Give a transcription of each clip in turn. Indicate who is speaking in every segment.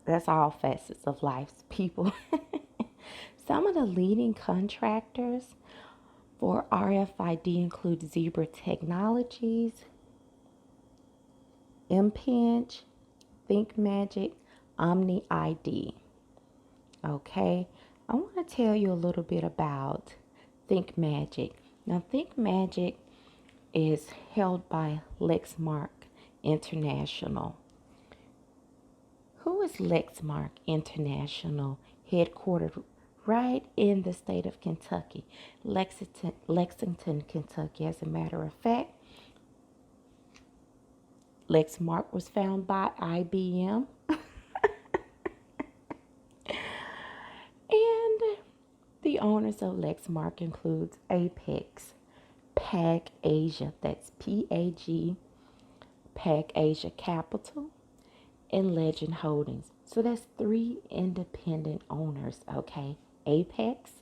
Speaker 1: That's all facets of life, people. Some of the leading contractors for RFID include Zebra Technologies, Impinj, ThinkMagic, Omni ID. Okay, I want to tell you a little bit about ThinkMagic. Now, ThinkMagic is held by Lexmark International. Who is Lexmark International? Headquartered right in the state of Kentucky, Lexington, Kentucky. As a matter of fact, Lexmark was found by IBM, and the owners of Lexmark includes Apex, PAG Asia, that's PAG, PAG Asia Capital, and Legend Holdings. So that's three independent owners, okay? Apex,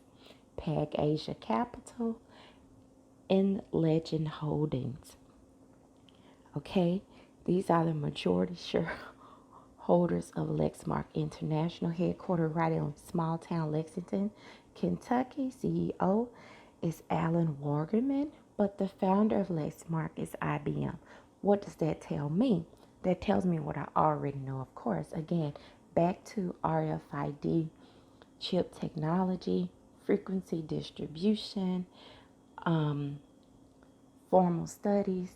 Speaker 1: PAG Asia Capital, and Legend Holdings. Okay? These are the majority shareholders of Lexmark International, headquartered right in small town Lexington, Kentucky. CEO is Alan Wargerman, but the founder of Lexmark is IBM. What does that tell me? That tells me what I already know, of course. Again, back to RFID, chip technology, frequency distribution, formal studies,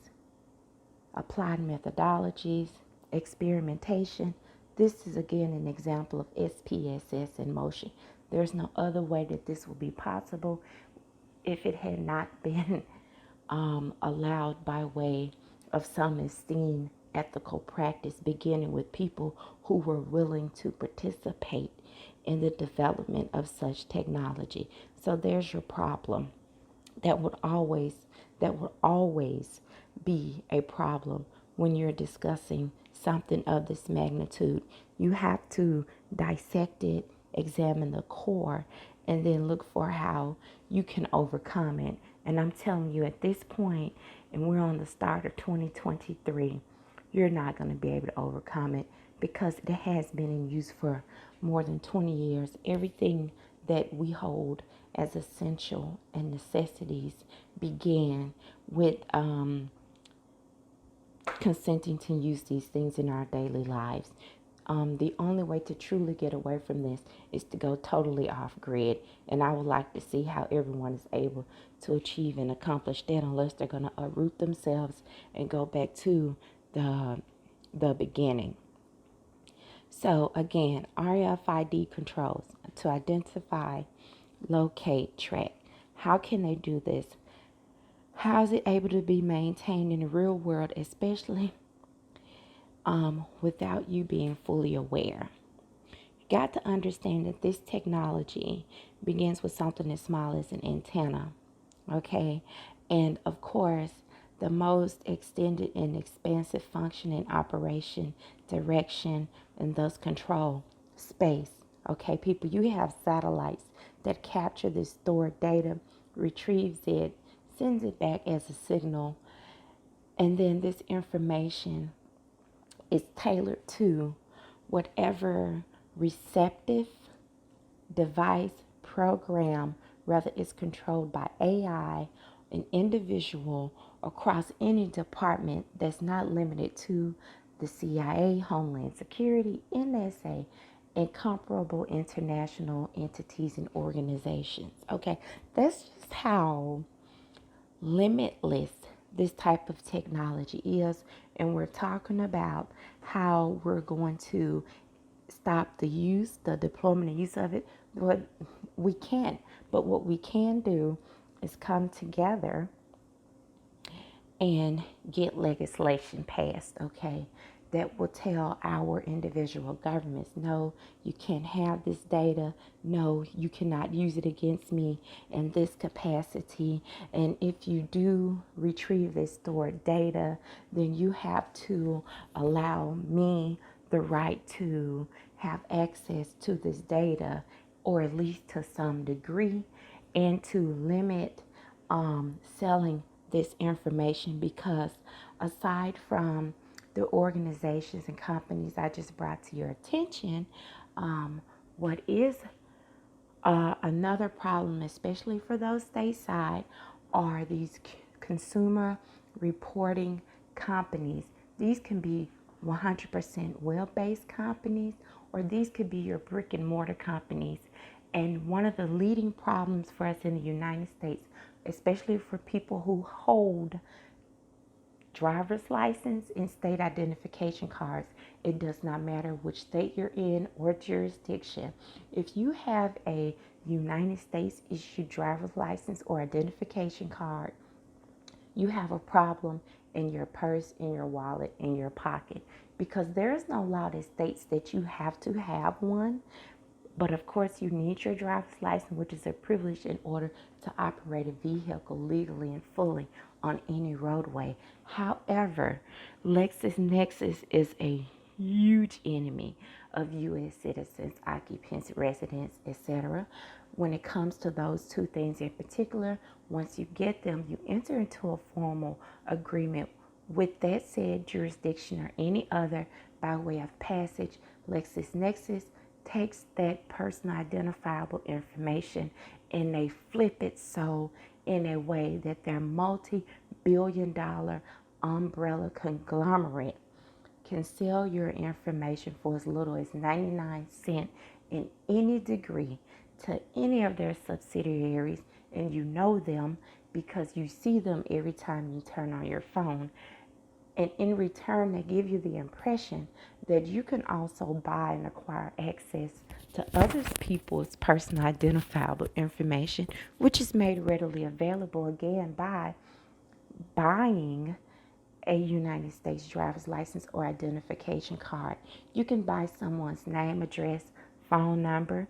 Speaker 1: applied methodologies, experimentation. This is again an example of SPSS in motion. There's no other way that this will be possible if it had not been allowed by way of some esteemed ethical practice, beginning with people who were willing to participate in the development of such technology. So there's your problem. That would always be a problem when you're discussing something of this magnitude. You have to dissect it, examine the core, and then look for how you can overcome it. And I'm telling you, at this point, and we're on the start of 2023, you're not going to be able to overcome it because it has been in use for more than 20 years. Everything that we hold as essential and necessities began with consenting to use these things in our daily lives. The only way to truly get away from this is to go totally off grid. And I would like to see how everyone is able to achieve and accomplish that unless they're going to uproot themselves and go back to the beginning. So again, RFID controls to identify, locate, track. How can they do this? How is it able to be maintained in the real world, especially without you being fully aware? You got to understand that this technology begins with something as small as an antenna, okay? And of course, the most extended and expansive function in operation, direction, and thus control, space. Okay, people, you have satellites that capture this stored data, retrieves it, sends it back as a signal, and then this information is tailored to whatever receptive device program, whether it's controlled by AI, an individual, across any department that's not limited to the CIA, Homeland Security, NSA, and comparable international entities and organizations. Okay, that's just how limitless this type of technology is, and we're talking about how we're going to stop the deployment and use of it. But we can't. But what we can do is come together and get legislation passed, okay, that will tell our individual governments, no, you can't have this data. No, you cannot use it against me in this capacity. And if you do retrieve this stored data, then you have to allow me the right to have access to this data, or at least to some degree, and to limit selling this information, because aside from the organizations and companies I just brought to your attention, what is another problem, especially for those stateside, are these consumer reporting companies. These can be 100% web-based companies, or these could be your brick and mortar companies. And one of the leading problems for us in the United States, especially for people who hold driver's license and state identification cards. It does not matter which state you're in or jurisdiction. If you have a United States issued driver's license or identification card, you have a problem in your purse, in your wallet, in your pocket, because there is no law that states that you have to have one. But of course, you need your driver's license, which is a privilege in order to operate a vehicle legally and fully on any roadway. However, LexisNexis is a huge enemy of U.S. citizens, occupants, residents, etc. When it comes to those two things in particular, once you get them, you enter into a formal agreement with that said jurisdiction or any other by way of passage. LexisNexis takes that personal identifiable information and they flip it so in a way that their multi-billion-dollar umbrella conglomerate can sell your information for as little as 99 cents in any degree to any of their subsidiaries, and you know them because you see them every time you turn on your phone. And in return, they give you the impression that you can also buy and acquire access to other people's personal identifiable information, which is made readily available again by buying a United States driver's license or identification card. You can buy someone's name, address, phone number,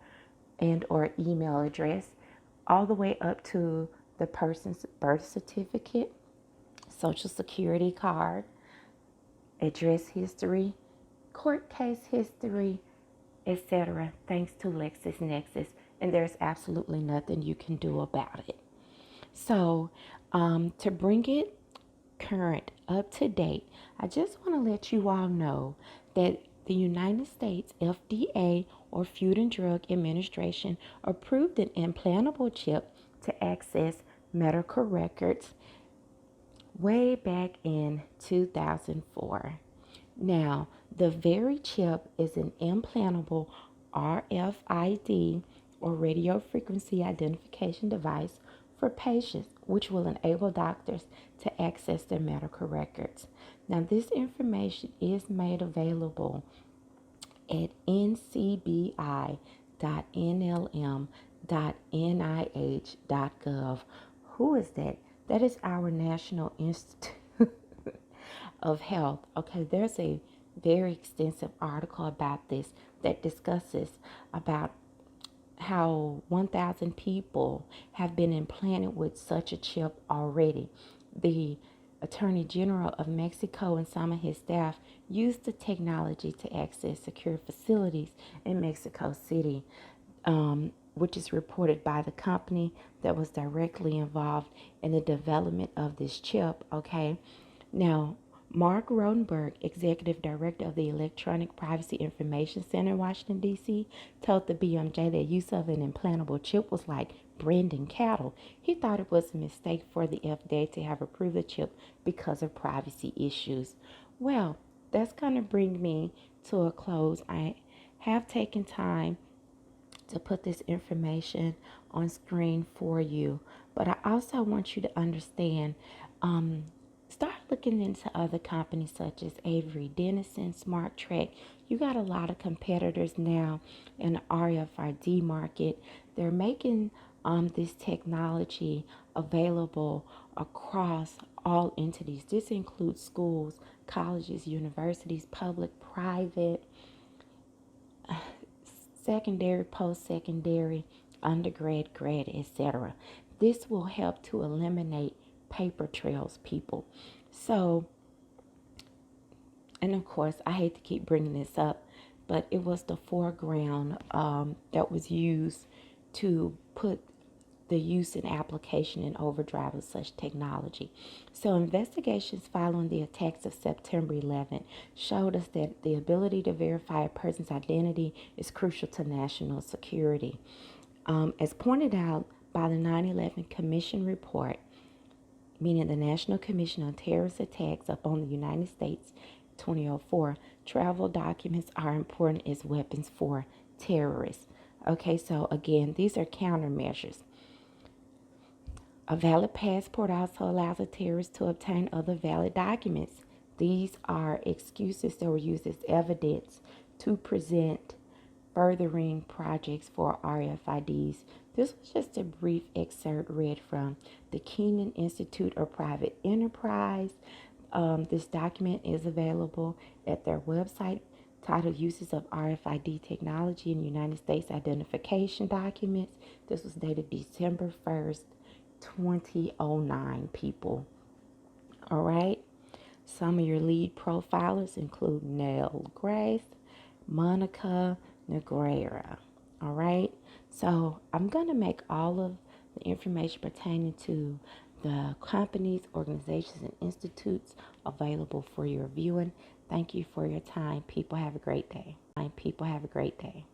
Speaker 1: and or email address, all the way up to the person's birth certificate, social security card, address history, court case history, etc., thanks to LexisNexis, and there's absolutely nothing you can do about it. So, to bring it current, up to date, I just want to let you all know that the United States FDA, or Food and Drug Administration, approved an implantable chip to access medical records way back in 2004. Now, the very chip is an implantable RFID, or radio frequency identification device, for patients, which will enable doctors to access their medical records. Now, this information is made available at ncbi.nlm.nih.gov. Who is that? That is our National Institute of Health. Okay, there's a very extensive article about this that discusses about how 1,000 people have been implanted with such a chip already. The Attorney General of Mexico and some of his staff used the technology to access secure facilities in Mexico City, which is reported by the company that was directly involved in the development of this chip. Okay, now Mark Rodenberg, executive director of the Electronic Privacy Information Center in Washington, D.C., told the BMJ that use of an implantable chip was like branding cattle. He thought it was a mistake for the FDA to have approved the chip because of privacy issues. Well, that's going to bring me to a close. I have taken time to put this information on screen for you, but I also want you to understand, start looking into other companies such as Avery Dennison, Smart Track. You got a lot of competitors now in the RFID market. They're making this technology available across all entities. This includes schools, colleges, universities, public, private, secondary, post-secondary, undergrad, grad, etc. This will help to eliminate paper trails, people. So, and of course, I hate to keep bringing this up, but it was the foreground that was used to put the use and application and overdrive of such technology. So, investigations following the attacks of September 11th showed us that the ability to verify a person's identity is crucial to national security. As pointed out by the 9/11 Commission report, meaning the National Commission on Terrorist Attacks upon the United States 2004, travel documents are important as weapons for terrorists. Okay, so again, these are countermeasures. A valid passport also allows a terrorist to obtain other valid documents. These are excuses that were used as evidence to present furthering projects for RFIDs. This was just a brief excerpt read from the Kenyon Institute of Private Enterprise. This document is available at their website titled Uses of RFID Technology in United States Identification Documents. This was dated December 1st, 2009, people. All right. Some of your lead profilers include Nell Grace, Monica Negrera. All right. So I'm going to make all of the information pertaining to the companies, organizations, and institutes available for your viewing. Thank you for your time. People have a great day. People have a great day.